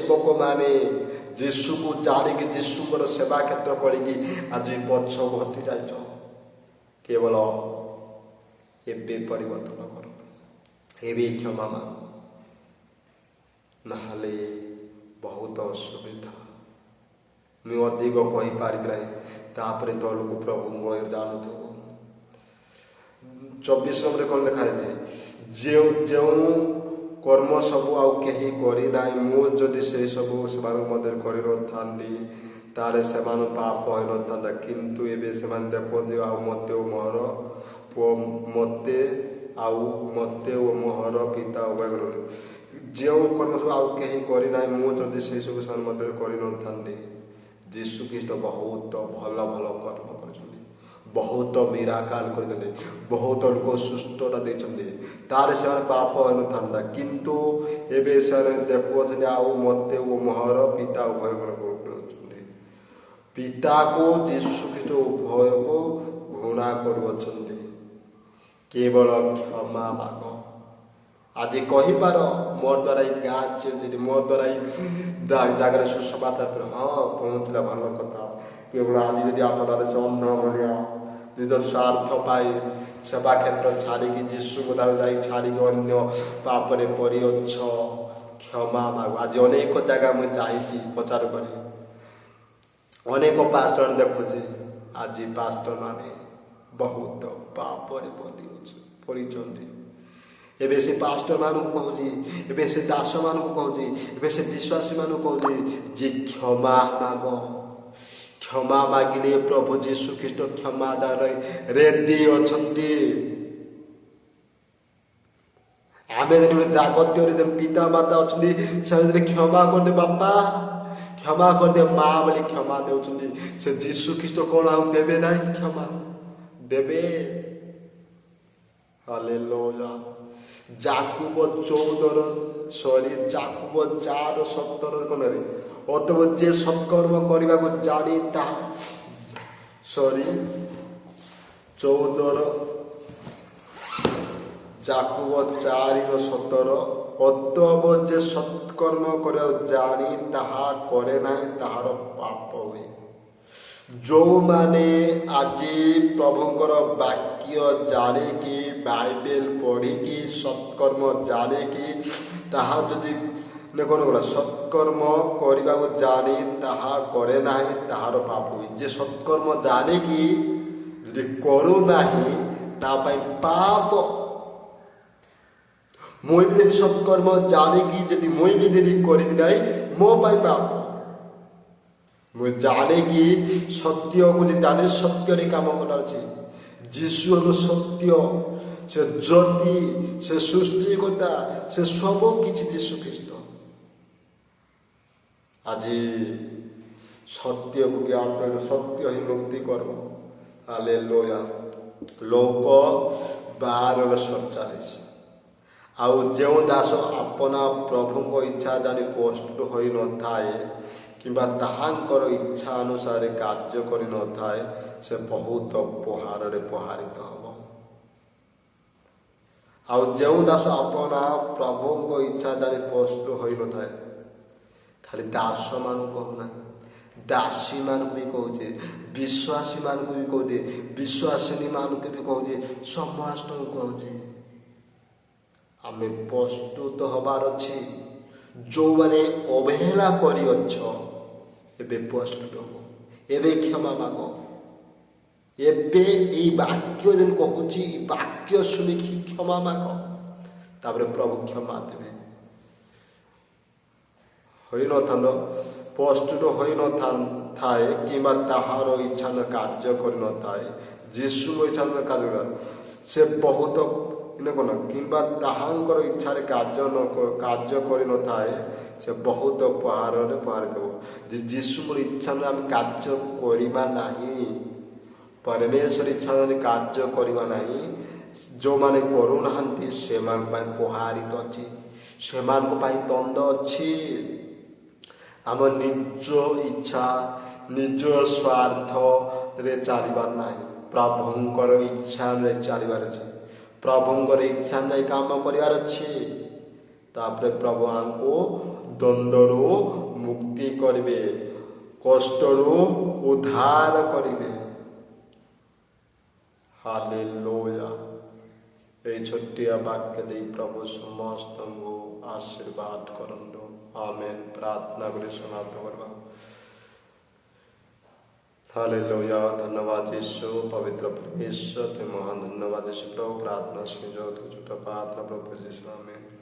ଯୁବକମାନେ ଯୀଶୁକୁ ଜାଣିକି ଯୀଶୁଙ୍କର ସେବା କ୍ଷେତ୍ର କରିକି ଆଜି ପଛ ଘଟି ଯାଇଛ। କେବଳ ଏବେ ପରିବର୍ତ୍ତନ କର, ଏବେ କ୍ଷମା ମାଗ, ନହେଲେ ବହୁତ ଅସୁବିଧା। ମୁଁ ଅଧିକ କହିପାରିବି ନାହିଁ, ତାପରେ ତଳକୁ ପ୍ରଭୁଙ୍କ ଜାଣୁଥିବ। 24 নম্বরে କ'ଣ ଲେଖା ହେଇଛି? ଯେଉଁ କର୍ମ ସବୁ ଆଉ କେହି କରିନାହିଁ, ମୁଁ ଯଦି ସେସବୁ ସେମାନଙ୍କ ମଧ୍ୟରେ କରିନଥାନ୍ତି ତାହେଲେ ସେମାନ ପାପ ହୋଇନଥାନ୍ତା। କିନ୍ତୁ ଏବେ ସେମାନେ ଦେଖନ୍ତି ଆଉ ମୋତେ ଓ ମୋର ପିତା ଉଭୟ କରନ୍ତି। ଯେଉଁ କର୍ମ ସବୁ ଆଉ କେହି କରିନାହିଁ, ମୁଁ ଯଦି ସେସବୁ ସେମାନଙ୍କ ମଧ୍ୟରେ କରିନଥାନ୍ତି। ଯୀଶୁ ଖ୍ରୀଷ୍ଟ ବହୁତ ଭଲ ଭଲ କର୍ମ କରିଛନ୍ତି, ବହୁତ ମିରାକାଲ କରିଛନ୍ତି, ବହୁତ ଲୋକ ସୁସ୍ଥତା ଦେଇଛନ୍ତି, ତାହେଲେ ସେମାନେ ପାପ ହୋଇନଥାନ୍ତା। କିନ୍ତୁ ଏବେ ସେମାନେ ଦେଖୁଅଛନ୍ତି ଆଉ ମୋତେ ଓ ମୋର ପିତା ଉଭୟ କରୁଛନ୍ତି। ପିତାକୁ ଯୀଶୁ ଖ୍ରୀଷ୍ଟ ଉଭୟକୁ ଘୃଣା କରୁଅଛନ୍ତି। କେବଳ କ୍ଷମା ମାଗ। ଆଜି କହିପାର ମୋ ଦ୍ୱାରା ଏଇ ଗାଁ ଚେଞ୍ଜ, ମୋ ଦ୍ୱାରା ଏଇ ଜାଗାରେ ସୁସମାଚାର ପହଞ୍ଚିଲା, ଭଲ କଥା। କେବଳ ଆଜି ଯଦି ଆପଣ ସେ ଅନ୍ଧ ଭଳିଆ ନିଜର ସ୍ୱାର୍ଥ ପାଇଁ ସେବା କ୍ଷେତ୍ର ଛାଡ଼ିକି ଯୀଶୁଙ୍କ ଠାରୁ ଯାଇ ଛାଡ଼ିକି ଅନ୍ୟ ପାପରେ ପରିଅଛ, କ୍ଷମା ମାଗ। ଆଜି ଅନେକ ଜାଗା ମୁଁ ଯାଇଛି ପ୍ରଚାର କରି, ଅନେକ ପାଷ୍ଟର ଦେଖୁଛି। ଆଜି ପାଷ୍ଟରମାନେ ବହୁତ ପାପରେ ପଡ଼ିଛନ୍ତି। ଏବେ ସେ ପାଷ୍ଟରମାନଙ୍କୁ କହୁଛି, ଏବେ ସେ ଦାସମାନଙ୍କୁ କହୁଛି, ଏବେ ସେ ବିଶ୍ୱାସୀମାନଙ୍କୁ କହୁଛି ଯେ କ୍ଷମା ମାଗ। କ୍ଷମା ମାଗିଲେ ପ୍ରଭୁ ଯୀଶୁ ଖ୍ରୀଷ୍ଟ କ୍ଷମା ଦେବାରେ ରେଡି ଅଛନ୍ତି। ଆମେ ଜାଗତ୍ୟରେ ପିତା ମାତା ଅଛନ୍ତି, ସେମାନେ କ୍ଷମା କରିଦେ ବାପା, କ୍ଷମା କରିଦେ ମା ବୋଲି କ୍ଷମା ଦେଉଛନ୍ତି। ସେ ଯୀଶୁ ଖ୍ରୀଷ୍ଟ କ'ଣ ଆଉ ଦେବେ ନାହିଁ? କ୍ଷମା ଦେବେ। ହାଲେଲୁୟା। ଯାକୁବ 4:17 କୋଣରେ ଅତଃ ଯେ ସତ୍କର୍ମ କରିବାକୁ ଜାଣି ତାହା 14 ଯାକୁବ 4:17 ଅତଃ ଯେ ସତ୍କର୍ମ କରିବାକୁ ଜାଣି ତାହା କରେ ନାହିଁ ତାହାର ପାପ ହୁଏ। ଯେଉଁମାନେ ଆଜି ପ୍ରଭୁଙ୍କର ବାକ୍ୟ ଜାଣିକି, ବାଇବେଲ ପଢ଼ିକି, ସତ୍କର୍ମ ଜାଣିକି ତାହା ଯଦି କ'ଣ କଲା, ସତ୍କର୍ମ କରିବାକୁ ଜାଣି ତାହା କରେ ନାହିଁ ତାହାର ପାପ ହୁଏ। ଯେ ସତ୍କର୍ମ ଜାଣିକି ଯଦି କରୁନାହିଁ ତା ପାଇଁ ପାପ। ମୁଁ ବି ଯଦି ସତ୍କର୍ମ ଜାଣିକି ଯଦି ମୁଁ ବି ଯଦି କରିବି ନାହିଁ, ମୋ ପାଇଁ ପାପ। ମୁଁ ଜାଣିକି ସତ୍ୟକୁ ଜାଣି ସତ୍ୟରେ କାମ କରାର ଅଛି। ଯୀଶୁ ସତ୍ୟ, ସେ ଜ୍ୟୋତି, ସେ ସୃଷ୍ଟିକର୍ତ୍ତା, ସେ ସବୁ କିଛି ଯୀଶୁ ଖ୍ରୀଷ୍ଟ। ଆଜି ସତ୍ୟକୁ ଜ୍ଞାନ କରିବ, ସତ୍ୟ ହିଁ ମୁକ୍ତି କରିବ। ହାଲେଲୁୟା। ଲୋକ 12:47 ଆଉ ଯେଉଁ ଦାସ ଆପଣା ପ୍ରଭୁଙ୍କ ଇଚ୍ଛା ଜାଣି ପ୍ରସ୍ତୁତ ହୋଇନଥାଏ କିମ୍ବା ତାହାଙ୍କର ଇଚ୍ଛା ଅନୁସାରେ କାର୍ଯ୍ୟ କରିନଥାଏ, ସେ ବହୁତ ପ୍ରହାରରେ ପ୍ରହାରିତ ହେବ। ଆଉ ଯେଉଁ ଦାସ ଆପଣା ପ୍ରଭୁଙ୍କ ଇଚ୍ଛା ଜାଣି ପ୍ରସ୍ତୁତ ହୋଇନଥାଏ, ଖାଲି ଦାସମାନଙ୍କୁ କହୁନାହିଁ, ଦାସୀମାନଙ୍କୁ ବି କହୁଛେ, ବିଶ୍ୱାସୀମାନଙ୍କୁ ବି କହୁଛେ, ବିଶ୍ୱାସିନୀମାନଙ୍କୁ ବି କହୁଛେ, ସମସ୍ତଙ୍କୁ କହୁଛେ ଆମେ ପ୍ରସ୍ତୁତ ହେବାର ଅଛି। ଯେଉଁମାନେ ଅବହେଳା କରିଅଛ, ଏବେ ପ୍ରସ୍ତୁତ ହେବ, ଏବେ କ୍ଷମା ମାଗ। ଏବେ ଏଇ ବାକ୍ୟ ଯେନ୍ କହୁଛି, ଏ ବାକ୍ୟ ଶୁଣିକି କ୍ଷମା ମାଗ, ତାପରେ ପ୍ରଭୁ କ୍ଷମା ଦେବେ। ପ୍ରସ୍ତୁତ ହୋଇନଥାଏ କିମ୍ବା ତାହାର ଇଚ୍ଛା କାର୍ଯ୍ୟ କରିନଥାଏ, ଯୀଶୁଙ୍କ ଇଚ୍ଛା କାର୍ଯ୍ୟ, ସେ ବହୁତ କିମ୍ବା ତାହାଙ୍କର ଇଚ୍ଛାରେ କାର୍ଯ୍ୟ କରିନଥାଏ, ସେ ବହୁତ ପ୍ରହାରରେ ପ୍ରହାରିତ ହେବ। ଯେ ଯୀଶୁଙ୍କର ଇଚ୍ଛା ଆମେ କାର୍ଯ୍ୟ କରିବା ନାହିଁ, ପରମେଶ୍ୱର ଇଚ୍ଛା କାର୍ଯ୍ୟ କରିବା ନାହିଁ, ଯେଉଁମାନେ କରୁନାହାନ୍ତି ସେମାନଙ୍କ ପାଇଁ ପ୍ରହାରିତ ଅଛି, ସେମାନଙ୍କ ପାଇଁ ଦଣ୍ଡ ଅଛି। ଆମ ନିଜ ଇଚ୍ଛା, ନିଜ ସ୍ୱାର୍ଥରେ ଚାଲିବାର ନାହିଁ, ପ୍ରଭୁଙ୍କର ଇଚ୍ଛାରେ ଚାଲିବାର ଅଛି। ପ୍ରଭୁଙ୍କର ଇଚ୍ଛା ନେଇ କାମ କରିବାର ଅଛି। ତାପରେ ପ୍ରଭୁ ଆମକୁ দ্বন্দ্বরু মুক্তি করিবে, কষ্টরু উদ্ধার করিবে। ହାଲେଲୁୟା। এই ଛୋଟିଆ ବାକ୍ୟ ଦେଇ ପ୍ରଭୁ ସମସ୍ତଙ୍କୁ ଆଶୀର୍ବାଦ କରନ୍ତୁ। ଆମେନ୍। ପ୍ରାର୍ଥନା କରି ସମାପ୍ତ କରିବା। हालेलुया। धन्यवाद यीशु, पवित्र परमेश्वर, ते महान धन्यवाद यीशु प्रभु। प्रार्थना सुन जो तुझ प्रार्थना प्रभु यीशु। आमेन।